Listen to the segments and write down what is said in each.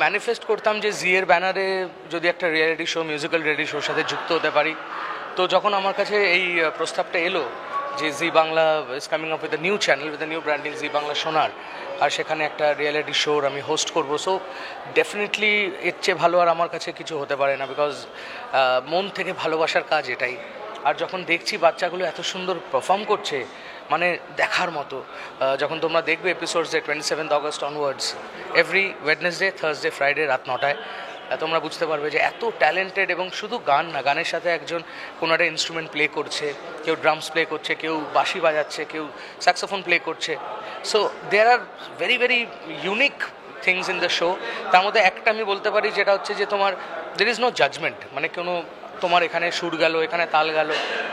Manifest করতাম যে জি এর ব্যানারে যদি একটা রিয়েলিটি শো, মিউজিক্যাল রিয়েলিটি শোর সাথে যুক্ত হতে পারি। তো যখন আমার কাছে এই প্রস্তাবটা এলো যে Zee Bangla is coming up with the new channel, with the new branding Zee Bangla Sonar, আর সেখানে একটা রিয়েলিটি শোর আমি হোস্ট করবো, সো ডেফিনেটলি এর চেয়ে ভালো আর আমার কাছে কিছু হতে পারে না, বিকজ মন থেকে ভালোবাসার কাজ এটাই। আর যখন দেখছি বাচ্চাগুলো এত সুন্দর পারফর্ম করছে, মানে দেখার মতো। যখন তোমরা দেখবে এপিসোডসে 27 August onwards, every Wednesday, Thursday, Friday রাত 9টায়, তোমরা বুঝতে পারবে যে এত ট্যালেন্টেড। এবং শুধু গান না, গানের সাথে একজন কোনো একটা ইনস্ট্রুমেন্ট প্লে করছে, কেউ ড্রামস প্লে করছে, কেউ বাঁশি বাজাচ্ছে, কেউ স্যাক্সোফোন প্লে করছে। So there are very very unique things in the show. তার মধ্যে একটা আমি বলতে পারি যেটা হচ্ছে যে তোমার দের ইজ নো জাজমেন্ট, মানে কোনো তোমার এখানে সুর গেল, এখানে তাল গেল,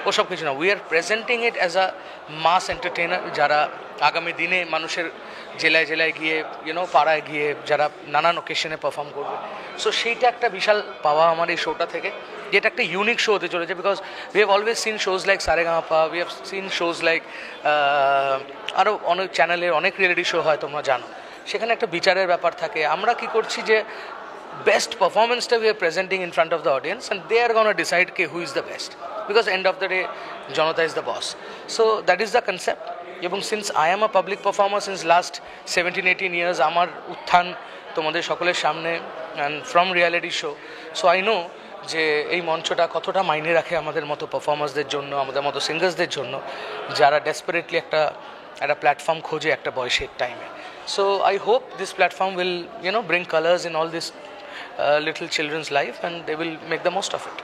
ওসব কিছু না। We are presenting it as a mass entertainer, যারা আগামী দিনে মানুষের জেলায় জেলায় গিয়ে পাড়ায় গিয়ে যারা নানান ওকেশনে পারফর্ম করবে। সো সেইটা একটা বিশাল পাওয়া আমার এই শোটা থেকে, যেটা একটা ইউনিক শো হতে চলেছে। Because we have always seen shows like Saregamapa, we have seen shows like আরও অনেক চ্যানেলের অনেক রিয়েলিটি শো হয়, তোমরা জানো, সেখানে একটা বিচারের ব্যাপার থাকে। আমরা কি করছি যে best performance that we are presenting in front of the audience, and they are going to decide who is the best, because end of the day Janata is the boss. So that is the concept. এবং since I am a public performer since last 17-18 years, আমার উত্থান তোমাদের সকলের সামনে and from reality show, so I know যে এই মঞ্চটা কতটা মাইনে রাখে আমাদের মতো পারফর্মার্সদের জন্য, আমাদের মতো সিঙ্গার্সদের জন্য, যারা ডেসপারেটলি একটা প্ল্যাটফর্ম খোঁজে একটা বয়সের টাইমে। So I hope this platform will bring colors in all this little children's life, and they will make the most of it.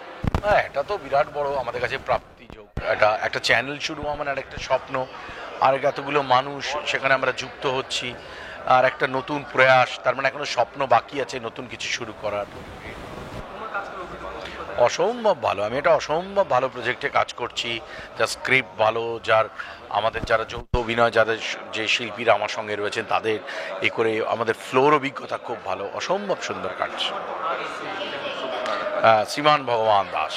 হ্যাঁ, এটা তো বিরাট বড় আমাদের কাছে প্রাপ্তিযোগ। এটা একটা চ্যানেল শুরু আমার আর একটা স্বপ্ন, আর এতগুলো মানুষ সেখানে আমরা যুক্ত হচ্ছি, আর একটা নতুন প্রয়াস। তার মানে এখনো স্বপ্ন বাকি আছে নতুন কিছু শুরু করার। অসম্ভব ভালো, আমি একটা অসম্ভব ভালো প্রজেক্টে কাজ করছি, যার স্ক্রিপ্ট ভালো, আমাদের যারা যৌথ অভিনয়, যাদের যে শিল্পীরা আমার সঙ্গে রয়েছেন, তাদের করে আমাদের ফ্লোর অভিজ্ঞতা খুব ভালো, অসম্ভব সুন্দর কাজ। শ্রীমান ভগবান দাস,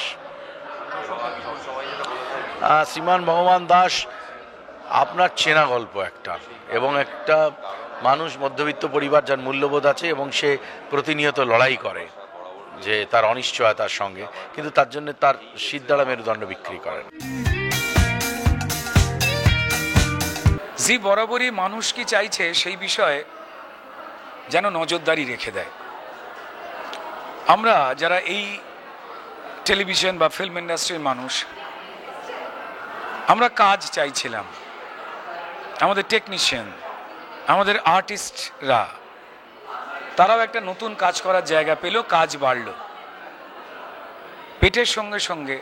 শ্রীমান ভগবান দাস আপনার চেনা গল্প একটা, এবং একটা মানুষ মধ্যবিত্ত পরিবার, যার মূল্যবোধ আছে, এবং সে প্রতিনিয়ত লড়াই করে যে তার অনিশ্চয়তার সঙ্গে, কিন্তু তার জন্য তার সিদ্ধারা মেরুদণ্ড বিক্রি করেন। জি বরাবরই মানুষ কি চাইছে সেই বিষয়ে যেন নজরদারি রেখে দেয়। আমরা যারা এই টেলিভিশন বা ফিল্ম ইন্ডাস্ট্রির মানুষ, আমরা কাজ চাইছিলাম, আমাদের টেকনিশিয়ান, আমাদের আর্টিস্টরা, তারাও একটা নতুন কাজ করার জায়গা পেল, কাজ বাড়ল। পেটের সঙ্গে সঙ্গে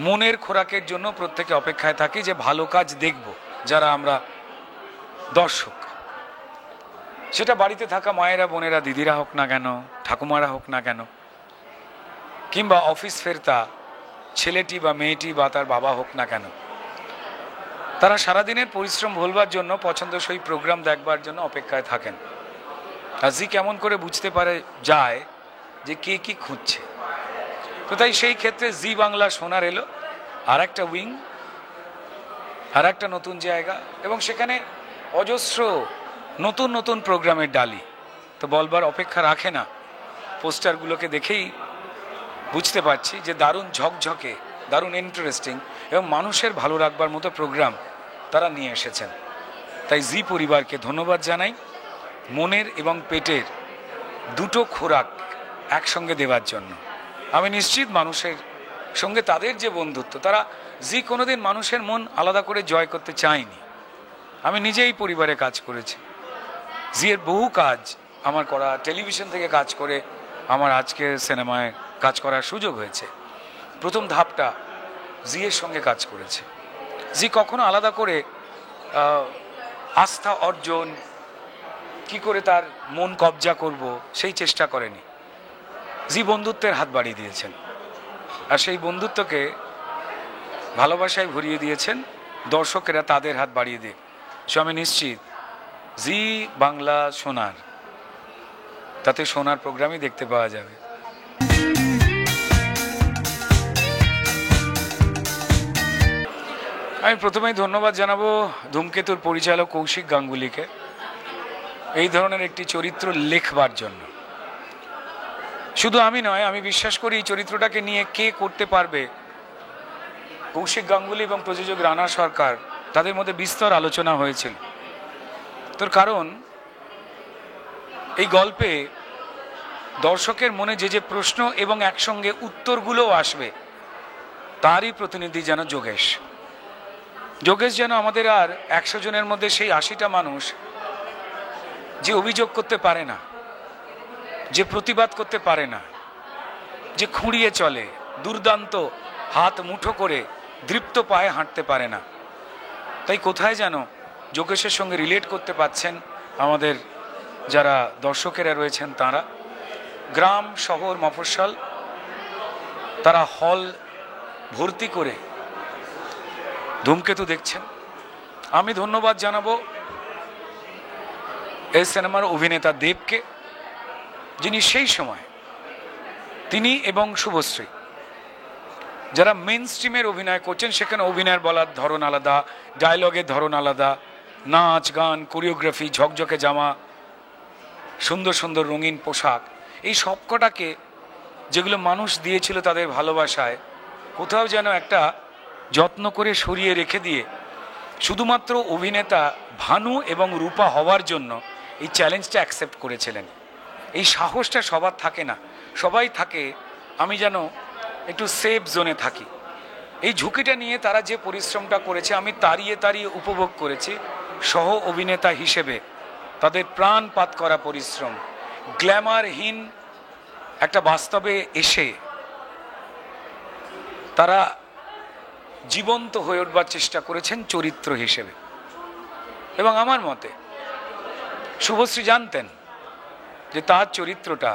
মনের খোরাকের জন্য প্রত্যেকে অপেক্ষায় থাকি যে ভালো কাজ দেখব, যারা আমরা দর্শক। সেটা বাড়িতে থাকা মায়েরা, বোনেরা, দিদিরা হোক না কেন, ঠাকুমারা হোক না কেন, কিংবা অফিস ফেরতা ছেলেটি বা মেয়েটি বা তার বাবা হোক না কেন, তারা সারাদিনের পরিশ্রম ভুলবার জন্য, পছন্দসই প্রোগ্রাম দেখবার জন্য অপেক্ষায় থাকেন। আর জি কেমন করে বুঝতে পারে যায় যে কে কি খুঁজছে। তো তাই সেই ক্ষেত্রে জি বাংলা সোনার এলো আর একটা উইং, আর একটা নতুন জায়গা, এবং সেখানে অজস্র নতুন নতুন প্রোগ্রামের ডালি। তো বলবার অপেক্ষা রাখে না, পোস্টারগুলোকে দেখেই বুঝতে পারছি যে দারুণ ঝকঝকে, দারুণ ইন্টারেস্টিং এবং মানুষের ভালো রাখবার মতো প্রোগ্রাম তারা নিয়ে এসেছেন। তাই জি পরিবারকে ধন্যবাদ জানাই মনের এবং পেটের দুটো খোরাক একসঙ্গে দেওয়ার জন্য। আমি নিশ্চিত মানুষের সঙ্গে তাদের যে বন্ধুত্ব, তারা জি কোনোদিন মানুষের মন আলাদা করে জয় করতে চায়নি। আমি নিজেই পরিবারে কাজ করেছি, জি এর বহু কাজ আমার করা, টেলিভিশন থেকে কাজ করে আমার আজকে সিনেমায় কাজ করার সুযোগ হয়েছে। প্রথম ধাপটা জি এর সঙ্গে কাজ করেছে। জি কখনো আলাদা করে আস্থা অর্জন, কি করে তার মন কবজা করব, সেই চেষ্টা করেনি। জি বন্ধুত্বের হাত বাড়িয়ে দিয়েছেন, আর সেই বন্ধুত্বকে ভালোবাসায় ভরিয়ে দিয়েছেন দর্শকেরা তাদের হাত বাড়িয়ে দিয়ে। সো আমি নিশ্চিত জি বাংলা সোনার, তাতে সোনার প্রোগ্রামই দেখতে পাওয়া যাবে। আমি প্রথমেই ধন্যবাদ জানাবো ধূমকেতুর পরিচালক কৌশিক গাঙ্গুলিকে এই ধরনের একটি চরিত্র লেখবার জন্য। শুধু আমি নয়, আমি বিশ্বাস করি এই চরিত্রটাকে নিয়ে কে করতে পারবে, কৌশিক গাঙ্গুলি এবং প্রযোজক রানা সরকার তাদের মধ্যে বিস্তর আলোচনা হয়েছিল। তোর কারণ এই গল্পে দর্শকের মনে যে যে প্রশ্ন এবং একসঙ্গে উত্তরগুলোও আসবে, তারই প্রতিনিধি যেন যোগেশ। যোগেশ যেন আমাদের আর 100 জনের মধ্যে সেই 80টা মানুষ যে অভিযোগ করতে পারে না, যে প্রতিবাদ করতে পারে না, যে খুঁড়িয়ে চলে, দুর্দান্ত হাত মুঠো করে দৃপ্ত পায়ে হাঁটতে পারে না, তাই কোথায় যেন যোগেশের সঙ্গে রিলেট করতে পারছেন আমাদের যারা দর্শকেরা রয়েছেন তারা। গ্রাম শহর মফস্বল তারা হল ভর্তি করে ধূমকেতু দেখছেন। আমি ধন্যবাদ জানাবো এই সিনেমার অভিনেতা দেবকে, যিনি সেই সময় তিনি এবং শুভশ্রী যারা মেন স্ট্রিমের অভিনয় করছেন, সেখানে অভিনয়ের বলার ধরন আলাদা, ডায়লগের ধরন আলাদা, নাচ গান কোরিওগ্রাফি, ঝকঝকে জামা, সুন্দর সুন্দর রঙিন পোশাক, এই সবকটাকে যেগুলো মানুষ দিয়েছিল তাদের ভালোবাসায়, কোথাও যেন একটা যত্ন করে সরিয়ে রেখে দিয়ে শুধুমাত্র অভিনেতা ভানু এবং রূপা হওয়ার জন্য এই চ্যালেঞ্জটা অ্যাকসেপ্ট করেছিলেন। এই সাহসটা সবার থাকে না, সবাই থাকে আমি যেন একটু সেফ জোনে থাকি। এই ঝুঁকিটা নিয়ে তারা যে পরিশ্রমটা করেছে আমি তাড়িয়ে তাড়িয়ে উপভোগ করেছি। সহ অভিনেতা হিসেবে তাদের প্রাণপাত করা পরিশ্রম, গ্ল্যামারহীন একটা বাস্তবে এসে তারা জীবন্ত হয়ে উঠবার চেষ্টা করেছেন চরিত্র হিসেবে। এবং আমার মতে শুভশ্রী জানতেন যে তার চরিত্রটা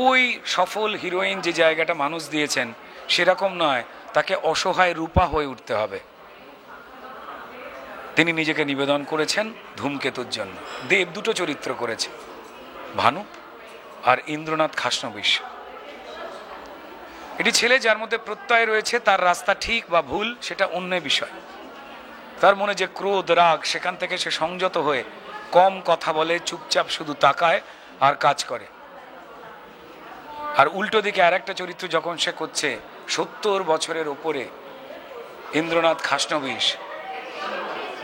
ওই সফল হিরোইন যে জায়গাটা মানুষ দিয়েছেন সেরকম নয়, তাকে অসহায় রূপা হয়ে উঠতে হবে। তিনি নিজেকে নিবেদন করেছেন ধূমকেতুর জন্য। দেব দুটো চরিত্র করেছে, ভানু আর ইন্দ্রনাথ খাসনবিশ। এটি ছেলে যার মধ্যে প্রত্যয় রয়েছে, তার রাস্তা ঠিক বা ভুল সেটা অন্য বিষয়। তার মনে যে ক্রোধ রাগ, সেখান থেকে সে সংযত হয়ে কম কথা বলে, চুপচাপ শুধু তাকায় আর কাজ করে। আর উল্টো দিকে আর একটা চরিত্র যখন সে করছে 70 বছরের ওপরে ইন্দ্রনাথ খাসনবিশ,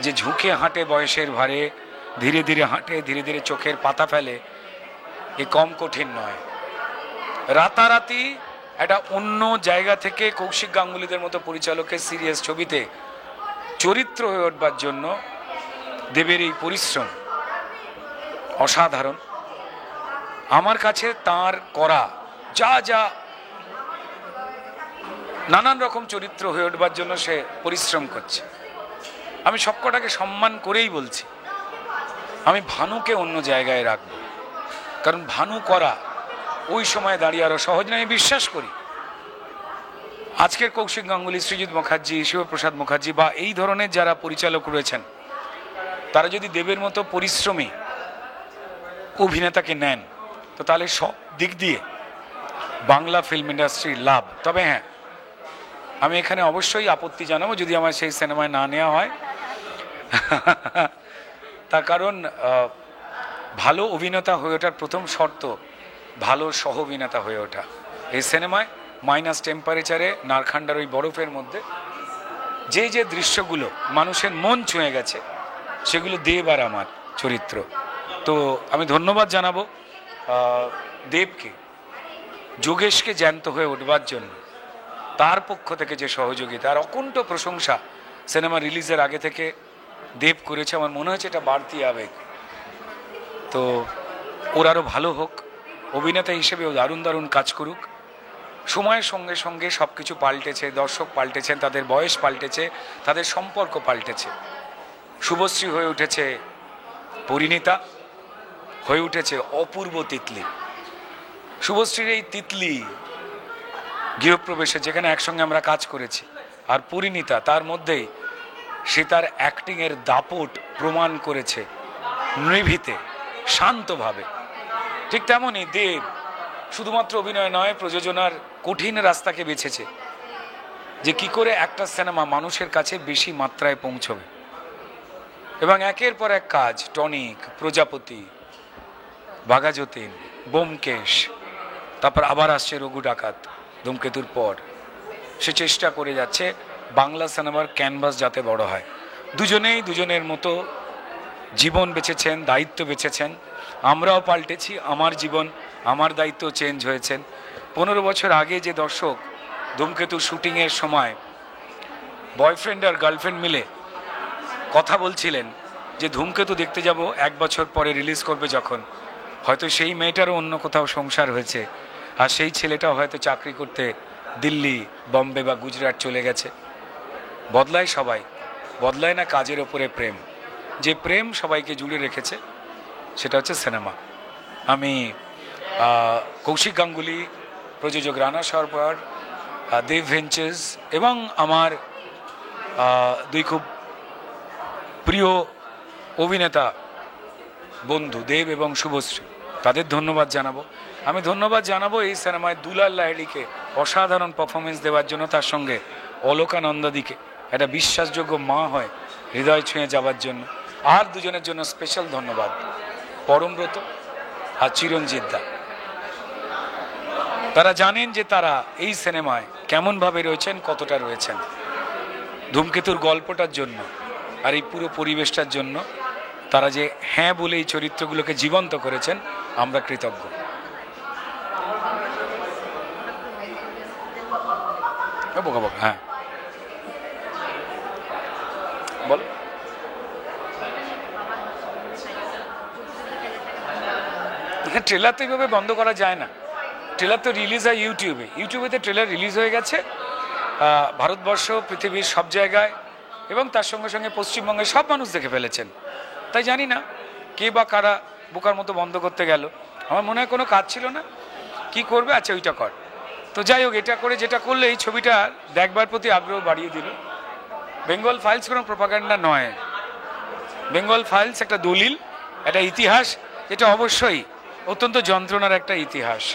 যে ঝুঁকে হাঁটে বয়সের ভারে, ধীরে ধীরে হাঁটে, ধীরে ধীরে চোখের পাতা ফেলে, এ কম কঠিন নয়। রাতারাতি একটা অন্য জায়গা থেকে কৌশিক গাঙ্গুলিদের মতো পরিচালকের সিরিয়াস ছবিতে চরিত্র হয়ে উঠবার জন্য দেবের এই পরিশ্রম অসাধারণ। আমার কাছে তার করা যা যা নানান রকম চরিত্র হয়ে উঠবার জন্য সে পরিশ্রম করছে, আমি সবকটাকে সম্মান করেই বলছি। আমি ভানুকে অন্য জায়গায় রাখব, কারণ ভানু করা ওই সময় দাঁড়িয়ে আরো সহজ নয়, আমি বিশ্বাস করি। আজকের কৌশিক গাঙ্গুলি, সৃজিত মুখার্জি, শিবপ্রসাদ মুখার্জি বা এই ধরনের যারা পরিচালক রয়েছেন, তারা যদি দেবের মতো পরিশ্রমী অভিনেতাকে নেন, তো তাহলে সব দিক দিয়ে বাংলা ফিল্ম ইন্ডাস্ট্রির লাভ। তবে হ্যাঁ, আমি এখানে অবশ্যই আপত্তি জানাবো যদি আমার সেই সিনেমায় না নেওয়া হয়। তার কারণ ভালো অভিনেতা হয়ে ওঠার প্রথম শর্ত ভালো সহ অভিনেতা হয়ে ওঠা। এই সিনেমায় মাইনাস টেম্পারেচারে নারখান্ডার ওই বরফের মধ্যে যে যে দৃশ্যগুলো মানুষের মন ছুঁয়ে গেছে, সেগুলো দেব আর আমার চরিত্র। তো আমি ধন্যবাদ জানাবো দেবকে, যোগেশকে জ্যান্ত হয়ে উঠবার জন্য তার পক্ষ থেকে যে সহযোগিতা আর অকুণ্ঠ প্রশংসা সিনেমা রিলিজের আগে থেকে দেব করেছে। আমার মনে হচ্ছে এটা বাড়তি আবেগ। তো ওর আরও ভালো হোক, অভিনেতা হিসেবেও দারুণ দারুণ কাজ করুক। সময়ের সঙ্গে সঙ্গে সব কিছু পাল্টেছে, দর্শক পাল্টেছেন, তাদের বয়স পাল্টেছে, তাদের সম্পর্ক পাল্টেছে। শুভশ্রী হয়ে উঠেছে পরিণীতা, হয়ে উঠেছে অপূর্ব তিতলি। শুভশ্রীর এই তিতলি গৃহপ্রবেশে যেখানে একসঙ্গে আমরা কাজ করেছি, আর পরিণীতা তার মধ্যেই সে তার অ্যাক্টিংয়ের দাপট প্রমাণ করেছে নিভৃতে শান্তভাবে। ঠিক তেমনই দেব শুধুমাত্র অভিনয় নয়, প্রযোজনার কঠিন রাস্তাকে বেছেছে যে কি করে একটা সিনেমা মানুষের কাছে বেশি মাত্রায় পৌঁছবে। এবং একের পর এক কাজ, টনিক, প্রজাপতি, বাঘাযতীন, ব্যোমকেশ, তারপর আবার আসছে রঘু ডাকাত ধূমকেতুর পর। সে চেষ্টা করে যাচ্ছে বাংলা সিনেমার ক্যানভাস যাতে বড় হয়। দুজনেই দুজনের মতো জীবন বেছেছেন, দায়িত্ব বেছেছেন। আমরাও পাল্টেছি, আমার জীবন আমার দায়িত্ব চেঞ্জ হয়েছেন। 15 বছর আগে যে দর্শক ধূমকেতু শুটিংয়ের সময় বয়ফ্রেন্ড আর গার্লফ্রেন্ড মিলে কথা বলছিলেন যে ধূমকেতু দেখতে যাব 1 বছর পরে রিলিজ করবে যখন, হয়তো সেই মেয়েটারও অন্য কোথাও সংসার হয়েছে, আর সেই ছেলেটাও হয়তো চাকরি করতে দিল্লি, বম্বে বা গুজরাট চলে গেছে। বদলায় সবাই, বদলায় না কাজের ওপরে প্রেম। যে প্রেম সবাইকে জুড়ে রেখেছে সেটা হচ্ছে সিনেমা। আমি কৌশিক গাঙ্গুলি, প্রযোজক রানা সরকার, দেব ভেঞ্চার্স এবং আমার দুই খুব প্রিয় অভিনেতা বন্ধু দেব এবং শুভশ্রী, তাদের ধন্যবাদ জানাবো। আমি ধন্যবাদ জানাবো এই সিনেমায় দুলাল লাহিড়িকে অসাধারণ পারফরমেন্স দেওয়ার জন্য, তার সঙ্গে অলোকা নন্দাদিকে একটা বিশ্বাসযোগ্য মা হয় হৃদয় ছুঁয়ে যাওয়ার জন্য। আর দুজনের জন্য স্পেশাল ধন্যবাদ, পরমব্রত আর চিরঞ্জিত দা। তারা জানেন যে তারা এই সিনেমায় কেমনভাবে রয়েছেন, কতটা রয়েছেন। ধূমকেতুর গল্পটার জন্য আর এই পুরো পরিবেশটার জন্য তারা যে হ্যাঁ বলে এই চরিত্রগুলোকে জীবন্ত করেছেন, আমরা কৃতজ্ঞ। বোকা বোকা, হ্যাঁ বল। ট্রেলার তো এইভাবে বন্ধ করা যায় না। ট্রেলার তো রিলিজ হয় ইউটিউবে, ইউটিউবেতে ট্রেলার রিলিজ হয়ে গেছে ভারতবর্ষ, পৃথিবীর সব জায়গায়, এবং তার সঙ্গে সঙ্গে পশ্চিমবঙ্গের সব মানুষ দেখে ফেলেছেন। তাই জানি না কে বা কারা বোকার মতো বন্ধ করতে গেল। আমার মনে হয় কোনো কাজ ছিল না, কি করবে, আচ্ছা ওইটা কর। তো যাই হোক, এটা করে যেটা করলে এই ছবিটা দেখবার প্রতি আগ্রহ বাড়িয়ে দিল। বেঙ্গল ফাইলস কোনো প্রোপাগান্ডা নয়, বেঙ্গল ফাইলস একটা দলিল, একটা ইতিহাস, এটা অবশ্যই অত্যন্ত যন্ত্রণার একটা ইতিহাস।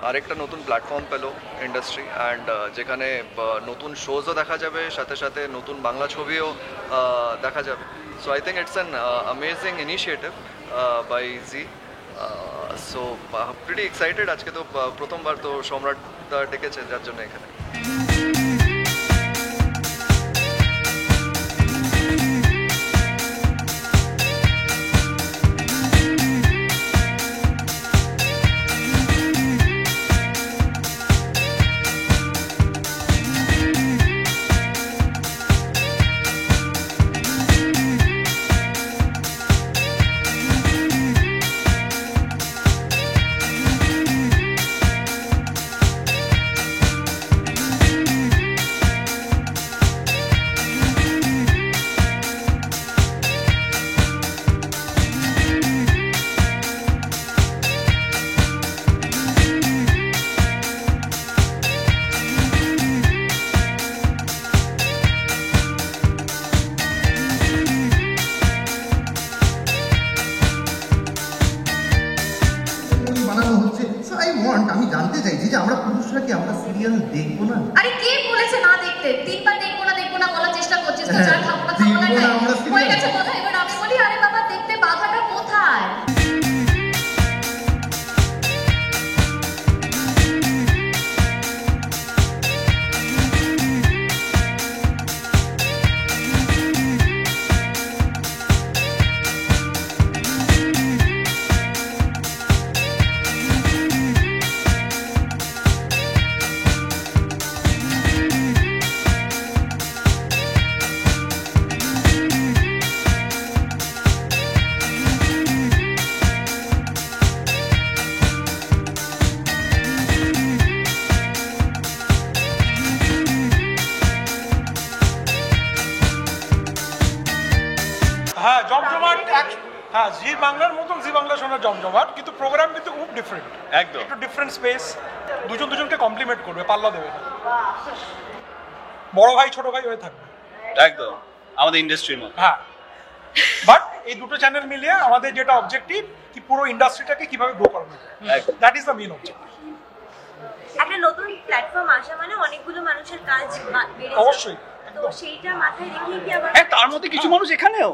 আরেকটা নতুন প্ল্যাটফর্ম পেলো ইন্ডাস্ট্রি, অ্যান্ড যেখানে নতুন শোজও দেখা যাবে, সাথে সাথে নতুন বাংলা ছবিও দেখা যাবে। So I think it's an amazing initiative by Zee. So pretty excited. আজকে তো প্রথমবার তো সম্রাট দা ডেকেছে, যার জন্য এখানে। আমি জানতে চাইছি যে আমরা পুরুষরা কি আমরা সিরিয়াল দেখবো না? আরে কে বলেছে না দেখতে? 3 বার দেখবো না বলার চেষ্টা করছিস তো, যা খাবো না হয়ে গেছে কথা। এবার আমি বলি আরে বাবা দেখতে বাধাটা কোথায়? হ্যাঁ জমজমাট, হ্যাঁ জি বাংলার মতন জি বাংলা শোনার জমজমাট, কিন্তু প্রোগ্রাম কিন্তু খুব ডিফারেন্ট, একদম একটু ডিফারেন্ট স্পেস। দুজনকে কমপ্লিমেন্ট করবে, পাল্লা দেবে না, বড় ভাই ছোট ভাই হয়ে থাকবে, একদম আমাদের ইন্ডাস্ট্রির মতো। হ্যাঁ বাট এই দুটো চ্যানেল মিলিয়ে আমাদের যেটা অবজেক্টিভ কি পুরো ইন্ডাস্ট্রিটাকে কিভাবে গ্রো করানো যায়, that is the main objective. একটা নতুন প্ল্যাটফর্ম আসা মানে অনেকগুলো মানুষের কাজ বেড়ে যাবে। অবশ্যই, তো সেইটা মাথায় রেখে কি আবার হ্যাঁ, তার মধ্যে কিছু মানুষ এখানেও,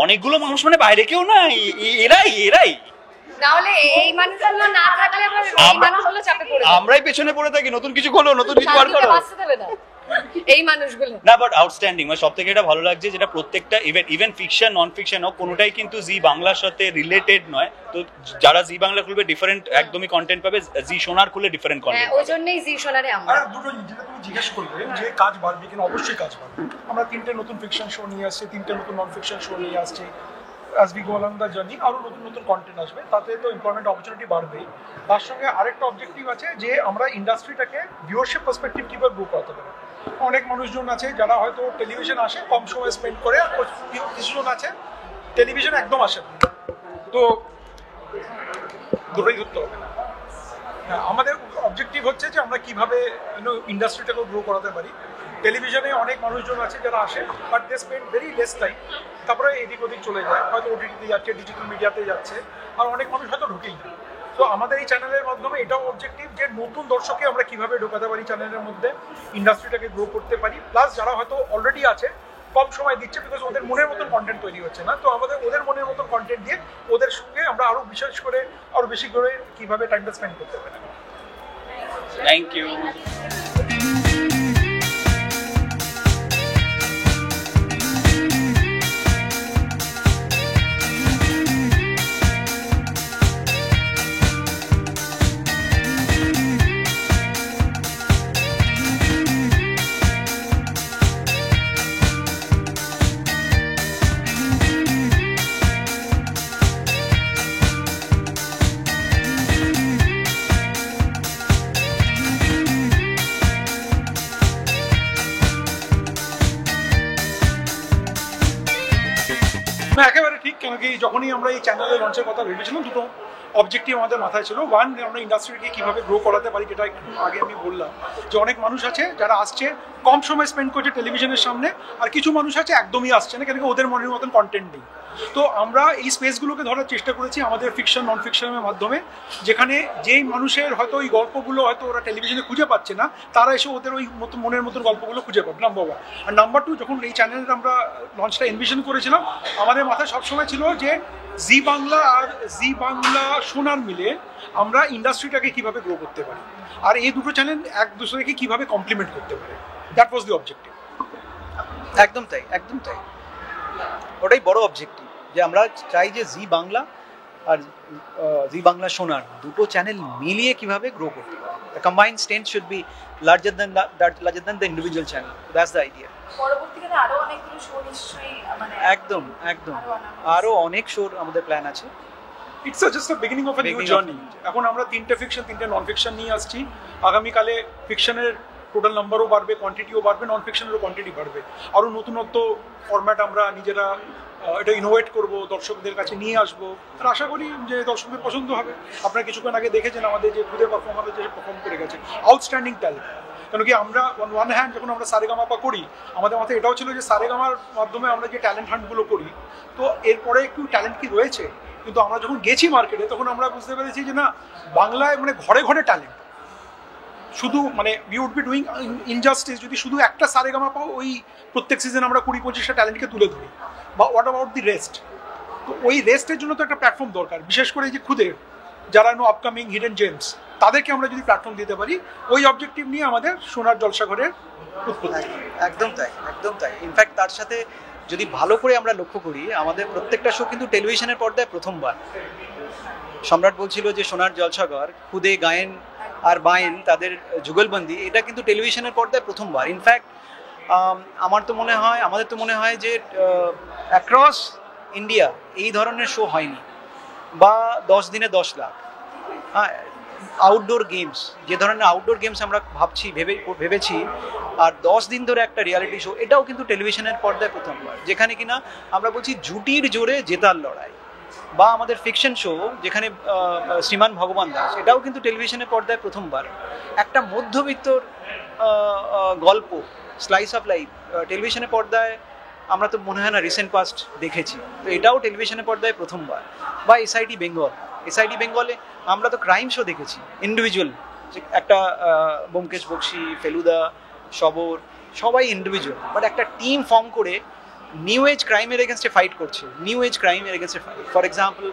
অনেকগুলো মানুষ মানে বাইরে কেউ না, এরাই তাহলে এই মানুষগুলো না থাকলে আবার এই মানুষগুলো চাপে পড়ে যাবে, আমরাই পেছনে পড়ে থাকি, নতুন কিছু খোলো, নতুন কিছু বার করো। বাঁচতে দেবে না এই মানুষগুলো। না, বাট আউটস্ট্যান্ডিং, মানে সব থেকে এটা ভালো লাগছে যেটা প্রত্যেকটা ইভেন ফিকশন নন ফিকশন হোক, কোনোটাই কিন্তু জি বাংলার সাথে রিলেটেড নয়। তো যারা জি বাংলা খুলবে ডিফারেন্ট একদমই কন্টেন্ট পাবে, জি সোনার খুলে ডিফারেন্ট হ্যাঁ, কন্টেন্ট। ওই জন্যই জি সোনারে আমরা আর দুটো যেটা তুমি জিজ্ঞেস করলে যে কাজ বাড়বে কিনা, অবশ্যই কাজ বাড়বে। আমরা 3টে নতুন ফিকশন শো নিয়ে আসছি, 3টে নতুন নন ফিকশন শো নিয়ে আসছি। As we go along the journey আরও নতুন নতুন কন্টেন্ট আসবে, তাতে তো এমপ্লয়মেন্ট অপরচুনিটি বাড়বেই। তার সঙ্গে আরেকটা অবজেক্টিভ আছে যে আমরা ইন্ডাস্ট্রিটাকে ভিউয়ারশিপ পার্সপেক্টিভ কীভাবে গ্রো করাতে পারি। অনেক মানুষজন আছে যারা হয়তো টেলিভিশন আসে কম সময় স্পেন্ড করে, আর কিছুজন আছে টেলিভিশন একদম আসে না, তো দুটোই ধরতে হবে। হ্যাঁ, আমাদের অবজেক্টিভ হচ্ছে যে আমরা কিভাবে ইন্ডাস্ট্রিটাকে গ্রো করাতে পারি। টেলিভিশনে অনেক মানুষজন আছে যারা আসে, but they spend very less time, তারপরে এদিক ওদিক চলে যায়, হয়তো ওটিটিতে যাচ্ছে, ডিজিটাল মিডিয়াতে যাচ্ছে, আর অনেক মানুষ হয়তো ঢুকেই না। তো আমাদের এই চ্যানেলের মাধ্যমে এটাও অবজেক্টিভ যে নতুন দর্শককে আমরা কিভাবে ঢোকাতে পারি চ্যানেলের মধ্যে, ইন্ডাস্ট্রিটাকে গ্রো করতে পারি, প্লাস যারা হয়তো অলরেডি আছে কম সময় দিচ্ছে বিকজ ওদের মনের মতন কন্টেন্ট তৈরি হচ্ছে না, তো আমাদের ওদের মনের মতন কন্টেন্ট দিয়ে ওদের সঙ্গে আমরা আরও বিশেষ করে আরও বেশি করে কিভাবে টাইমটা স্পেন্ড করতে পারি। Thank you. না, একেবারে ঠিক। কেন কি যখনই আমরা এই চ্যানেলে লঞ্চের কথা ভেবেছিলাম, দুটো অবজেক্টিভ আমাদের মাথায় ছিল। ওয়ান, আমরা ইন্ডাস্ট্রিকে কীভাবে গ্রো করাতে পারি, যেটা একটু আগে আমি বললাম যে অনেক মানুষ আছে যারা আসছে কম সময় স্পেন্ড করছে টেলিভিশনের সামনে, আর কিছু মানুষ আছে একদমই আসছে না, কেন কি ওদের মনের মতন কন্টেন্ট নেই। তো আমরা এই স্পেসগুলোকে ধরার চেষ্টা করেছি আমাদের ফিকশন নন ফিকশনের মাধ্যমে, যেখানে যেই মানুষের হয়তো ওই গল্পগুলো হয়তো ওরা টেলিভিশনে খুঁজে পাচ্ছে না, তারা এসে ওদের ওই মনের মতন গল্পগুলো খুঁজে পাবে, নাম্বার ওয়ান। আর নাম্বার টু, যখন এই চ্যানেলটা আমরা লঞ্চটা এনভিশন করেছিলাম, আমাদের মাথায় সবসময় ছিল যে জি বাংলা আর জি বাংলা সোনার মিলে আমরা ইন্ডাস্ট্রিটাকে কিভাবে গ্রো করতে পারি, আর এই দুটো চ্যানেল এক দুসরেকে কিভাবে কমপ্লিমেন্ট করতে পারে, দ্যাট ওয়াজ দি অবজেক্টিভ। একদম তাই, একদম তাই, ওটাই বড় অবজেক্টিভ, যে আমরা চাই যে জি বাংলা আর জি বাংলা সোনার দুটো চ্যানেল মিলিয়ে কিভাবে গ্রো করতে পারে। The combined strength should be larger than the individual channel, that's the idea. পরবর্তীকালে আরো অনেকগুলো শো নিশ্চয়ই মানে একদম একদম আরো অনেক শোর আমাদের প্ল্যান আছে। It's just the beginning of a new journey. এখন আমরা 3টে ফিকশন 3টে নন ফিকশন নিয়ে আসছি। আগামীকালে ফিকশনের টোটাল নাম্বারও বাড়বে, কোয়ান্টিটিও বাড়বে, নন ফিকশনেরও কোয়ান্টিটি বাড়বে। আরও নতুনত্ব ফরম্যাট আমরা নিজেরা এটা ইনোভেট করব, দর্শকদের কাছে নিয়ে আসবো, আর আশা করি যে দর্শকদের পছন্দ হবে। আপনারা কিছুক্ষণ আগে দেখেছেন আমাদের যে খুদে পারফর্মার যে পারফর্ম করে গেছে, আউটস্ট্যান্ডিং ট্যালেন্ট। কেন কি আমরা ওয়ান হ্যান্ড যখন আমরা সারেগামাপা করি, আমাদের মাথায় এটাও ছিল যে সারেগামার মাধ্যমে আমরা যে ট্যালেন্ট হান্টগুলো করি, তো এরপরে একটু ট্যালেন্ট কি রয়েছে, কিন্তু আমরা যখন গেছি মার্কেটে তখন আমরা বুঝতে পেরেছি যে না, বাংলায় মানে ঘরে ঘরে ট্যালেন্ট। শুধু মানে we would be doing injustice যদি শুধু একটা সারেগামাপা ওই প্রত্যেক সিজন আমরা 20-25টা ট্যালেন্টকে তুলে ধরি, বা হোয়াট অ্যাবাউট দি রেস্ট। তো ওই রেস্টের জন্য তো একটা প্ল্যাটফর্ম দরকার, বিশেষ করে যে খুদে যারা আপকামিং হিডেন জেমস, তাদেরকে আমরা যদি প্ল্যাটফর্ম দিতে পারি, ওই অবজেক্টিভ নিয়ে আমাদের সোনার জলসাঘরের উৎপত্তি। একদম তাই, একদম তাই। ইনফ্যাক্ট তার সাথে যদি ভালো করে আমরা লক্ষ্য করি, আমাদের প্রত্যেকটা শো কিন্তু টেলিভিশনের পর্দায় প্রথমবার। সম্রাট বলছিল যে সোনার জলসাঘর, খুদে গায়েন আর বায়েন তাদের যুগলবন্দি, এটা কিন্তু টেলিভিশনের পর্দায় প্রথমবার। ইনফ্যাক্ট আমাদের তো মনে হয় যে অ্যাক্রস ইন্ডিয়া এই ধরনের শো হয়নি, বা 10 দিনে 10 লাখ। আউটডোর গেমস, যে ধরনের আউটডোর গেমস আমরা ভেবেছি, আর 10 দিন ধরে একটা রিয়ালিটি শো, এটাও কিন্তু টেলিভিশনের পর্দায় প্রথমবার। যেখানে কিনা আমরা বলছি জুটির জোরে জেতার লড়াই, বা আমাদের ফিকশন শো যেখানে শ্রীমান ভগবান দাস, এটাও কিন্তু টেলিভিশনের পর্দায় প্রথমবার। একটা মধ্যবিত্তর গল্প, স্লাইস অফ লাইফ টেলিভিশনের পর্দায় আমরা তো মনে হয় না রিসেন্ট পাস্ট দেখেছি, তো এটাও টেলিভিশনের পর্দায় প্রথমবার। বা এসআইটি বেঙ্গলে আমরা তো ক্রাইম শো দেখেছি ইন্ডিভিজুয়াল, একটা ব্যোমকেশ বক্সী, ফেলুদা, শবর, সবাই ইন্ডিভিজুয়াল, বাট একটা টিম ফর্ম করে নিউ এজ ক্রাইমের এগেনস্টে ফাইট করছে, for example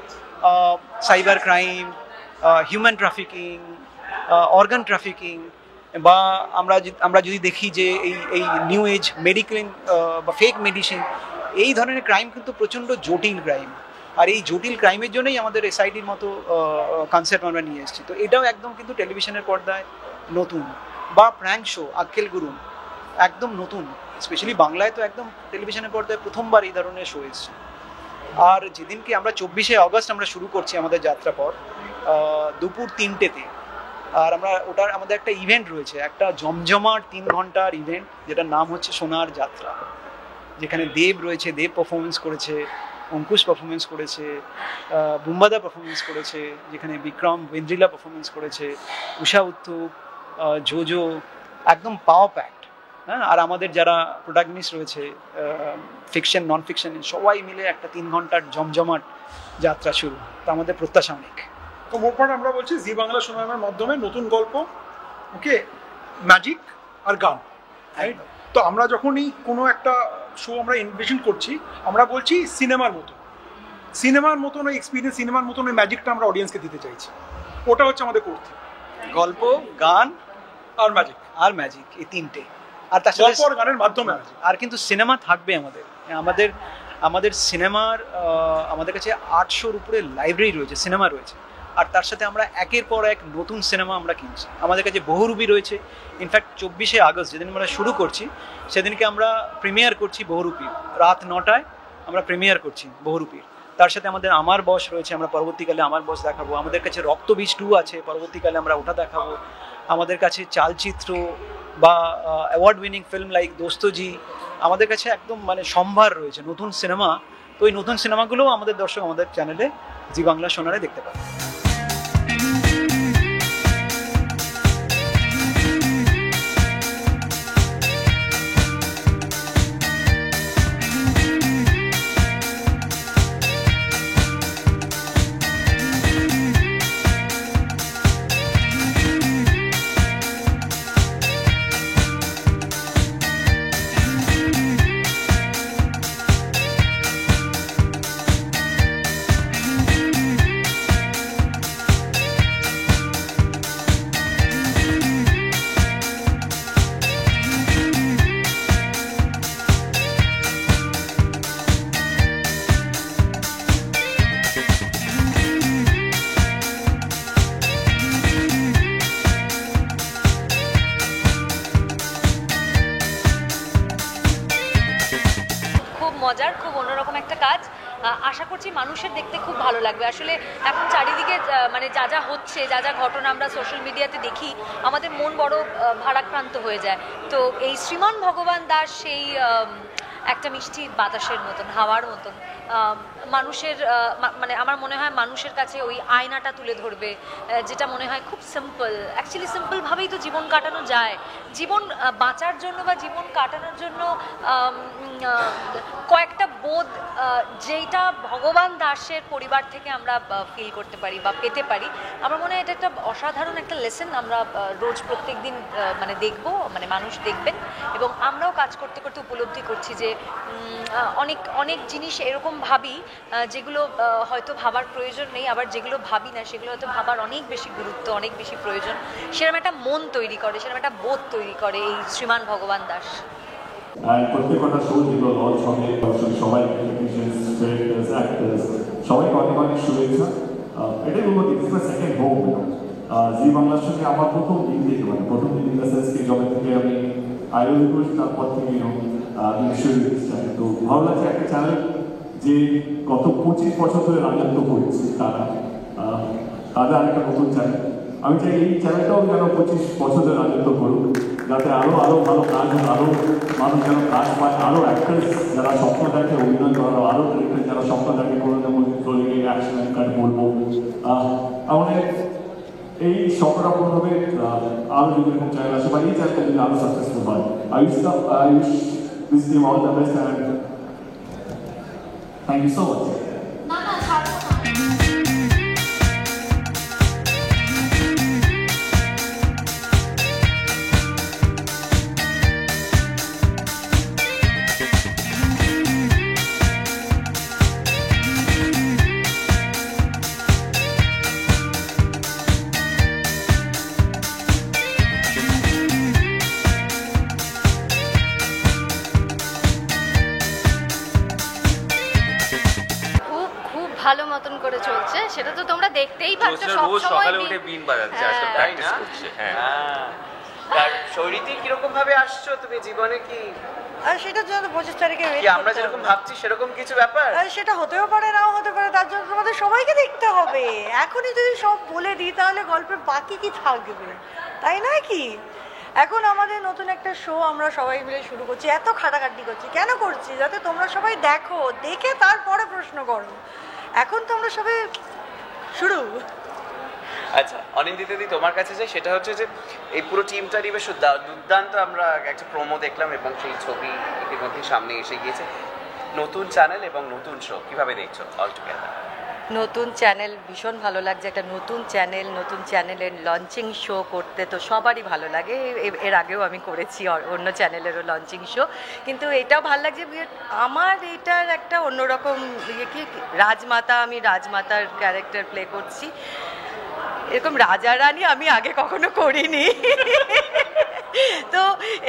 cyber crime, human trafficking, organ trafficking, বা আমরা যদি দেখি যে এই নিউ এজ মেডিক্লেম বা ফেক মেডিসিন, এই ধরনের ক্রাইম কিন্তু প্রচণ্ড জটিল ক্রাইম। আর এই জটিল ক্রাইমের জন্যই আমাদের এসআইটির মতো কনসেপ্ট আমরা নিয়ে এসেছি। তো এটাও একদম কিন্তু টেলিভিশনের পর্দায় নতুন। বা প্র্যাঙ্ক শো আক্কেল গুরুম, একদম নতুন, স্পেশালি বাংলায় তো একদম টেলিভিশনের পর্দায় প্রথমবার এই ধরনের শো এসছে। আর যেদিনকে আমরা 24শে অগস্ট আমরা শুরু করছি আমাদের যাত্রাপথ দুপুর 3টেতে, আর আমাদের একটা ইভেন্ট রয়েছে, একটা জমজমাট 3 ঘন্টার ইভেন্ট, যেটার নাম হচ্ছে সোনার যাত্রা, যেখানে দেব রয়েছে, দেব পারফরমেন্স করেছে, অঙ্কুশ পারফরমেন্স করেছে, বুম্বাদা পারফরমেন্স করেছে, যেখানে বিক্রম ওয়েন্দ্রিলা পারফরমেন্স করেছে, উষা উত্তুপ, জোজো, একদম পাওয়ার প্যাক্ট। হ্যাঁ, আর আমাদের যারা প্রোটাগনিস্ট রয়েছে ফিকশন নন ফিকশন সবাই মিলে একটা 3 ঘন্টার জমজমাট যাত্রা শুরু। তো আমাদের প্রত্যাশা অনেক। তো মোটমাট আমরা বলছি জি বাংলা সোনামের মাধ্যমে নতুন গল্প, ওকে, ম্যাজিক আর গান, রাইট? তো আমরা যখনই কোনো একটা শো আমরা ইনভেশন করছি, আমরা বলছি সিনেমার মতন ওই এক্সপিরিয়েন্স, সিনেমার মতন ওই ম্যাজিকটা আমরা অডিয়েন্সকে দিতে চাইছি। ওটা হচ্ছে আমাদের করতে, গল্প, গান আর ম্যাজিক, এই 3টে। আর তার সাথে গানের মাধ্যমে আর কিন্তু সিনেমা থাকবে আমাদের সিনেমার আমাদের কাছে 800-র উপরে লাইব্রেরি রয়েছে, সিনেমা রয়েছে। আর তার সাথে আমরা একের পর এক নতুন সিনেমা আমরা কিনছি। আমাদের কাছে বহুরূপী রয়েছে। ইনফ্যাক্ট 24শে আগস্ট যেদিন আমরা শুরু করছি, সেদিনকে আমরা প্রিমিয়ার করছি বহুরূপীর, রাত 9টায় আমরা প্রিমিয়ার করছি বহুরূপীর। তার সাথে আমাদের আমার বস রয়েছে, আমরা পরবর্তীকালে আমার বস দেখাবো। আমাদের কাছে রক্তবীজ 2 আছে, পরবর্তীকালে আমরা ওটা দেখাবো। আমাদের কাছে চালচিত্র বা award winning film like Dostojee, আমাদের কাছে একদম মানে সম্ভার রয়েছে নতুন সিনেমা। তো ওই নতুন সিনেমাগুলোও আমাদের দর্শক আমাদের চ্যানেলে জি বাংলা সোনারে দেখতে পাবে। মজার, খুব অন্যরকম একটা কাজ। আশা করছি মানুষের দেখতে খুব ভালো লাগবে। আসলে এখন চারিদিকে মানে যা যা হচ্ছে, যা যা ঘটনা আমরা সোশ্যাল মিডিয়াতে দেখি, আমাদের মন বড় ভারাক্রান্ত হয়ে যায়। তো এই শ্রীমান ভগবান দাস সেই একটা মিষ্টি বাতাসের মতন, হাওয়ার মতন, মানুষের মানে আমার মনে হয় মানুষের কাছে ওই আয়নাটা তুলে ধরবে, যেটা মনে হয় খুব সিম্পল। অ্যাকচুয়ালি সিম্পলভাবেই তো জীবন কাটানো যায়। জীবন বাঁচার জন্য বা জীবন কাটানোর জন্য কয়েকটা বোধ, যেটা ভগবান দাসের পরিবার থেকে আমরা ফিল করতে পারি বা পেতে পারি। আমার মনে হয় এটা একটা অসাধারণ একটা লেসন। আমরা রোজ প্রত্যেক দিন মানে দেখবো, মানে মানুষ দেখবেন, এবং আমরাও কাজ করতে করতে উপলব্ধি করছি যে অনেক অনেক জিনিস এরকম ভাবি যেগুলো হয়তো ভাবার প্রয়োজন নেই, আবার যেগুলো ভাবি না সেগুলো হয়তো ভাবার অনেক বেশি গুরুত্ব, অনেক বেশি প্রয়োজন। সেরকম একটা মন তৈরি করে, সেরকম একটা বোধ তৈরি করে এই শ্রীমান ভগবান দাস। প্রত্যেকটা শো যেগুলো লঞ্চ হবে, সবাই সবাইকে অনেক অনেক শুভেচ্ছা। এটাই বলবো, this is my second home. Zee বাংলার সঙ্গে আমার প্রথম দিন থেকে, মানে প্রথম দিন ইন্ডাস্ট্রি জবে থেকে আমি আয়োজন করেছি, তারপর থেকে চ্যানেল। তো ভালো লাগছে একটা চ্যানেল যে গত 25 বছর ধরে রাজত্ব করেছে, তাদের আরেকটা নতুন চ্যানেল। আমি চাই এই চ্যানেলটাও যেন 25 বছর ধরে রাজত্ব করুক, যাতে আরও ভালো কাজ, আরও মানুষ যেন কাজ পায়, আরও অ্যাক্টার্স যারা স্বপ্ন দেখে অভিনয় করার, আরও ডিরেক্টর যারা স্বপ্ন দেখে কোনো না কোনো রোলে অ্যাকশন কার্ড বলবো। আমাদের এই স্বপ্নটা পূরণ হবে আরও যদি এরকম চ্যানেল আসে, বা এই চ্যানেলটা যদি আরও সাকসেসফুল হয়। I wish this team all the best, and thank you so much. ভালো মতন করে চলছে, সেটা তো তোমরা দেখতেই পাচ্ছ। রোজ সকালে উঠে বিন বাজাচ্ছে, আজকে প্র্যাকটিস করছে। হ্যাঁ, আর শরীরে কিরকম ভাবে আসছো তুমি জীবনে? কি আর সেটার জন্য 25 তারিখে কি আমরা যেরকম ভাবছি সেরকম কিছু ব্যাপার? সেটা হতেও পারে, নাও হতে পারে, তার জন্য তোমাদের সবাইকে দেখতে হবে। এখনই যদি সব বলে দিই তাহলে গল্পের বাকি কি থাকবে, তাই নয় কি? এখন আমাদের নতুন একটা শো আমরা সবাই মিলে শুরু করছি, এত খাটাখাটি করছি কেন করছি? যাতে তোমরা সবাই দেখো, দেখে তারপরে প্রশ্ন করো। এখন তোমরা সবাই শুরু। আচ্ছা অনিন্দিতা দি, তোমার কাছে যে সেটা হচ্ছে যে এই পুরো টিমটারই বেশ দুর্দান্ত, আমরা একটা প্রোমো দেখলাম এবং সেই ছবি ইতিমধ্যে সামনে এসে গিয়েছে। নতুন চ্যানেল এবং নতুন শো কিভাবে দেখছো অল টুগেদার? নতুন চ্যানেল ভীষণ ভালো লাগছে। একটা নতুন চ্যানেলের লঞ্চিং শো করতে তো সবারই ভালো লাগে। এর আগেও আমি করেছি অন্য চ্যানেলেরও লঞ্চিং শো, কিন্তু এটাও ভালো লাগছে। আমার এটার একটা অন্যরকম কি, রাজমাতা, আমি রাজমাতার ক্যারেক্টার প্লে করছি। এরকম রাজা রানী আমি আগে কখনো করিনি। তো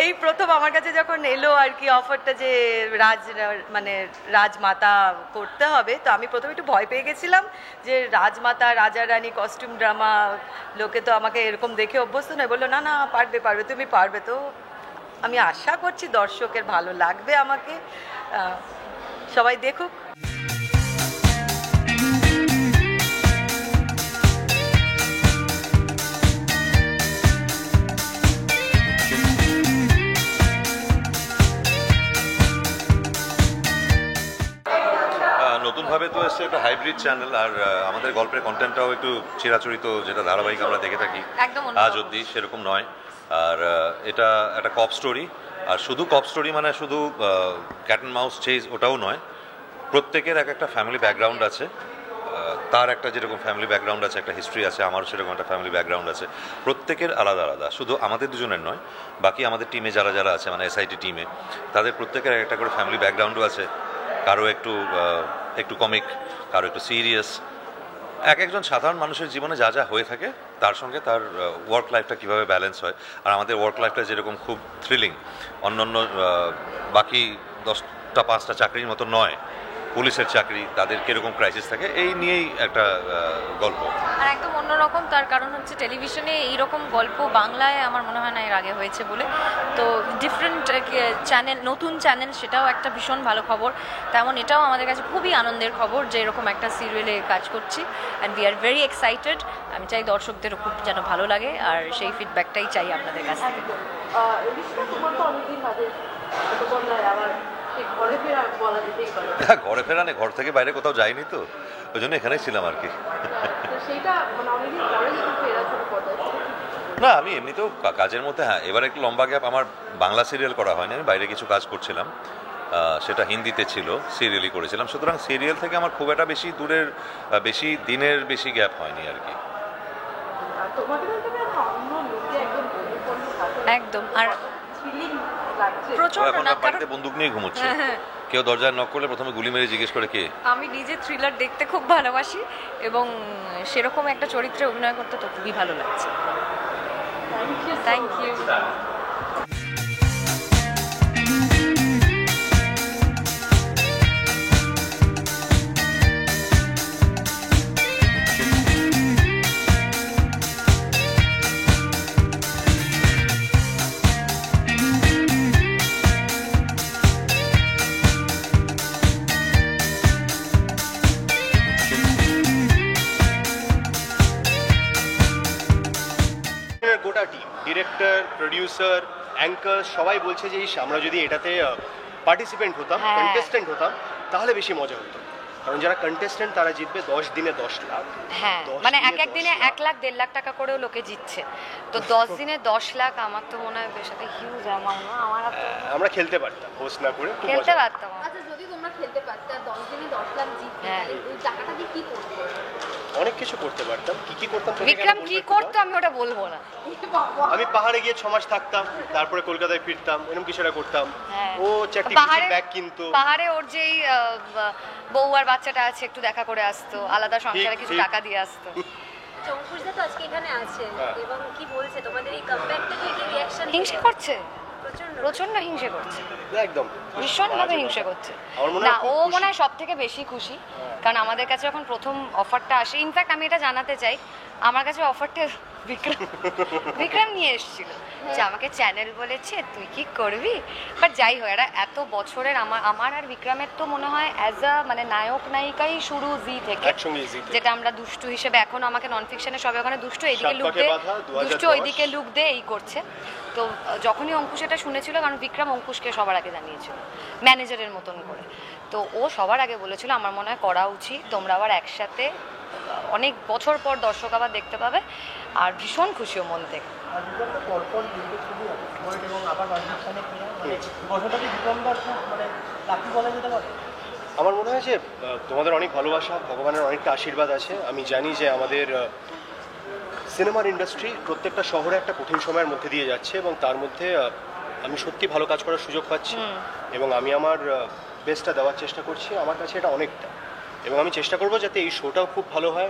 এই প্রথম আমার কাছে যখন এলো আর কি অফারটা যে রাজমাতা করতে হবে, তো আমি প্রথমে একটু ভয় পেয়ে গেছিলাম যে রাজমাতা, রাজা রানী, কস্টিউম ড্রামা, লোকে তো আমাকে এরকম দেখে অভ্যস্ত নয়। বললো না পারবে, তুমি পারবে। তো আমি আশা করছি দর্শকের ভালো লাগবে, আমাকে সবাই দেখুক। নতুনভাবে তো এসছে একটা হাইব্রিড চ্যানেল, আর আমাদের গল্পের কন্টেন্টটাও একটু চিরাচরিত, যেটা ধারাবাহিক আমরা দেখে থাকি আজ অব্দি, সেরকম নয়। আর এটা একটা কপ স্টোরি, আর শুধু কপ স্টোরি মানে শুধু ক্যাট অ্যান্ড মাউস চেজ ওটাও নয়। প্রত্যেকের একটা ফ্যামিলি ব্যাকগ্রাউন্ড আছে, তার একটা যেরকম ফ্যামিলি ব্যাকগ্রাউন্ড আছে, একটা হিস্ট্রি আছে, আমারও সেরকম একটা ফ্যামিলি ব্যাকগ্রাউন্ড আছে। প্রত্যেকের আলাদা আলাদা, শুধু আমাদের দুজনের নয়, বাকি আমাদের টিমে যারা যারা আছে, মানে এসআইটি টিমে, তাদের প্রত্যেকের একটা করে ফ্যামিলি ব্যাকগ্রাউন্ডও আছে। কারো একটু কমিক, কারো একটু সিরিয়াস। একজন সাধারণ মানুষের জীবনে যা যা হয়ে থাকে তার সঙ্গে তার ওয়ার্ক লাইফটা কীভাবে ব্যালেন্স হয়। আর আমাদের ওয়ার্ক লাইফটা যেরকম খুব থ্রিলিং, অন্য বাকি 10টা 5টা চাকরির মতো নয়, পুলিশের চাকরি, তাদের কীরকম ক্রাইসিস থাকে, এই নিয়েই একটা গল্প। আর একদম অন্যরকম, তার কারণ হচ্ছে টেলিভিশনে এইরকম গল্প বাংলায় আমার মনে হয় না এর আগে হয়েছে বলে। তো ডিফারেন্ট চ্যানেল, নতুন চ্যানেল, সেটাও একটা ভীষণ ভালো খবর। তেমন এটাও আমাদের কাছে খুবই আনন্দের খবর যে এরকম একটা সিরিয়ালে কাজ করছি, and we are very excited. আমি চাই দর্শকদেরও খুব যেন ভালো লাগে, আর সেই ফিডব্যাকটাই চাই আপনাদের কাছ থেকে। ঘরে ফেরা নেই, ঘর থেকে বাইরে কোথাও যাইনি তো, ওই জন্য এখানেই ছিলাম আর কি। না আমি এমনিতেও কাজের মধ্যে, হ্যাঁ এবার একটু লম্বা গ্যাপ, আমার বাংলা সিরিয়াল করা হয়নি, আমি বাইরে কিছু কাজ করছিলাম, সেটা হিন্দিতে ছিল, সিরিয়ালই করেছিলাম। সুতরাং সিরিয়াল থেকে আমার খুব একটা বেশি দূরের, বেশি দিনের বেশি গ্যাপ হয়নি আর কি। একদম। আর এখন বাড়িতে বন্দুক নিয়ে ঘুমোচ্ছে, কেউ দরজায় নক করলে প্রথমে গুলি মেরে জিজ্ঞেস করে কে। আমি নিজে থ্রিলার দেখতে খুব ভালোবাসি এবং সেরকম একটা চরিত্রে অভিনয় করতে তো খুবই ভালো লাগছে। Thank you. গোটা টিম, ডিরেক্টর, প্রডিউসার, অ্যাঙ্কার, সবাই বলছে যে আমরা যদি এটাতে পার্টিসিপেন্ট হতাম, কন্টেস্টেন্ট হতাম, তাহলে বেশি মজা হতো। কারণ যারা কন্টেস্টেন্ট তারা জিতবে 10 দিনে 10 লাখ। হ্যাঁ, মানে এক দিনে 1 লাখ 1.5 লাখ টাকা করেও লোকে জিতছে, তো 10 দিনে 10 লাখ আমার তো মনে হয় বেশ একটা হিউজ অ্যামাউন্ট। আমরা খেলতে পারতাম, হোস্ট না করে খেলতে পারতাম। আচ্ছা, যদি তোমরা খেলতে পারতে আর 10 দিনে 10 লাখ জিততে ওই টাকাটা দিয়ে কি করতে? অনেক কিছু করতে পারতাম। কি করতাম? বিক্রম কি করতো আমি ওটা বলবো না। আমি পাহাড়ে গিয়ে 6 মাস থাকতাম, তারপরে কলকাতায় ফিরতাম, এরকম কিছু একটা করতাম। ও চারটি ব্যাগ কিনতো। পাহাড়ে ওর যেই বউ আর বাচ্চাটা আছে একটু দেখা করে আসতো, আলাদা সংসারে কিছু টাকা দিয়ে আসতো। অঙ্কুশদা তো আজকে এখানে আছে এবং কি বলছে তোমাদের এই কামব্যাকটা কি রিঅ্যাকশন? হিংসে করছে, প্রচন্ড হিংসে করছে, একদম ভীষণ ভাবে হিংসে করছে। না ও মনে হয় সব থেকে বেশি খুশি, কারণ আমাদের কাছে যখন প্রথম অফারটা আসে, ইনফ্যাক্ট আমি এটা জানাতে চাই, আমার কাছে অফারটা বিক্রম নিয়ে এসেছিল যে আমাকে চ্যানেল বলেছে তুই কি করবি, বাট যাই হোক এটা এত বছরের আমার আর বিক্রমের তো মনে হয় অ্যাজ আ মানে নায়ক নায়িকাই শুরু জি থেকে, যেটা আমরা দুষ্টু হিসেবে, এখন আমাকে নন ফিকশনে সবে ওখানে দুষ্টু এইদিকে লুক দে, দুষ্টু ওইদিকে লুক দে এই করছে। তো যখনই অঙ্কুশ এটা শুনেছিল, কারণ বিক্রম অঙ্কুশকে সবার আগে জানিয়েছিল ম্যানেজারের মতন করে, তো ও সবার আগে বলেছিল আমার মনে হয় করা উচিত, তোমরা আবার একসাথে অনেক বছর পর দর্শক আবার দেখতে পাবে, আর ভীষণ খুশিও মন থেকে। আমার মনে হয় যে তোমাদের অনেক ভালোবাসা, ভগবানের অনেকটা আশীর্বাদ আছে। আমি জানি যে আমাদের সিনেমার ইন্ডাস্ট্রি প্রত্যেকটা শহরে একটা কঠিন সময়ের মধ্যে দিয়ে যাচ্ছে, এবং তার মধ্যে আমি সত্যি ভালো কাজ করার সুযোগ পাচ্ছি এবং আমি আমার বেস্টটা দেওয়ার চেষ্টা করছি। আমার কাছে এটা অনেকটা, এবং আমি চেষ্টা করবো যাতে এই শোটাও খুব ভালো হয়,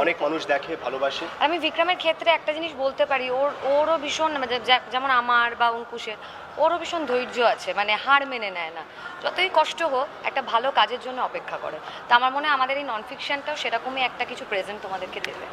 অনেক মানুষ দেখে, ভালোবাসে। আমি বিক্রমের ক্ষেত্রে একটা জিনিস বলতে পারি, ওরও ভীষণ যেমন আমার বা অঙ্কুশের, ওরও ভীষণ ধৈর্য আছে, মানে হার মেনে নেয় না, যতই কষ্ট হোক একটা ভালো কাজের জন্য অপেক্ষা করে। তো আমার মনে হয় আমাদের এই নন ফিকশনটাও সেরকমই একটা কিছু প্রেজেন্ট তোমাদেরকে দেবে।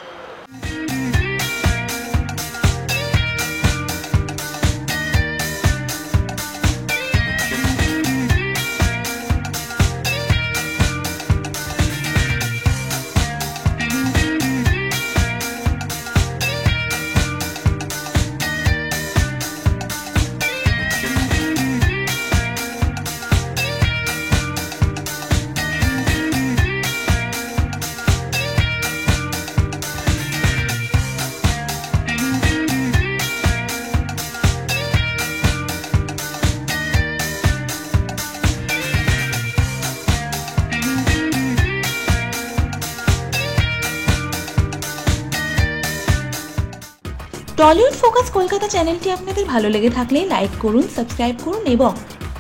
টলিউড ফোকাস কলকাতা চ্যানেলটি আপনাদের ভালো লেগে থাকলে লাইক করুন, সাবস্ক্রাইব করুন এবং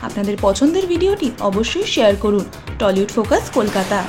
আপনাদের পছন্দের ভিডিওটি অবশ্যই শেয়ার করুন। Tollywood focus Kolkata.